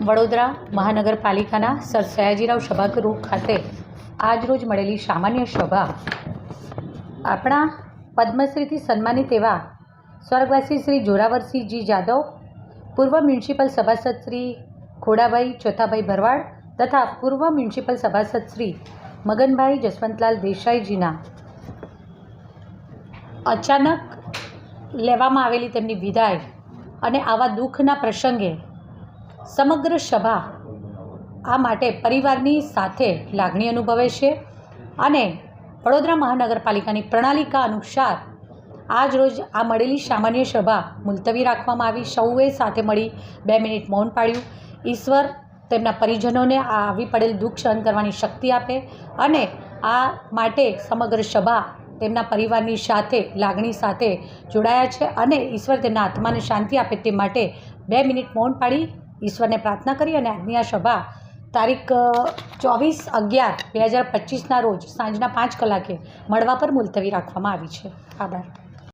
વડોદરા મહાનગરપાલિકાના સર સયાજીરાવ સભાગૃહ ખાતે આજરોજ મળેલી સામાન્ય સભા આપણા પદ્મશ્રીથી સન્માનિત એવા સ્વર્ગવાસી શ્રી જોરાવરસિંહજી જાદવ, પૂર્વ મ્યુનિસિપલ સભાસદ શ્રી ખોડાભાઈ ચોથાભાઈ ભરવાડ તથા પૂર્વ મ્યુનિસિપલ સભાસદ શ્રી મગનભાઈ જસવંતલાલ દેસાઈજીના અચાનક લેવામાં આવેલી તેમની વિદાય અને આવા દુઃખના પ્રસંગે સમગ્ર સભા આ માટે પરિવારની સાથે લાગણી અનુભવે છે અને વડોદરા મહાનગરપાલિકાની પ્રણાલિકા અનુસાર આજ રોજ આ મળેલી સામાન્ય સભા મુલતવી રાખવામાં આવી। સૌએ સાથે મળી 2 મિનિટ મૌન પાળ્યું। ઈશ્વર તેમના પરિજનોને આ આવી પડેલ દુઃખ સહન કરવાની શક્તિ આપે અને આ માટે સમગ્ર સભા તેમના પરિવારની સાથે લાગણી સાથે જોડાયા છે અને ઈશ્વર તેમના આત્માને શાંતિ આપે તે માટે 2 મિનિટ મૌન પાળી ઈશ્વરને પ્રાર્થના કરી અને આજની આ સભા તારીખ 24/11/2025ના રોજ સાંજના 5 કલાકે મળવા પર મુલતવી રાખવામાં આવી છે। આભાર।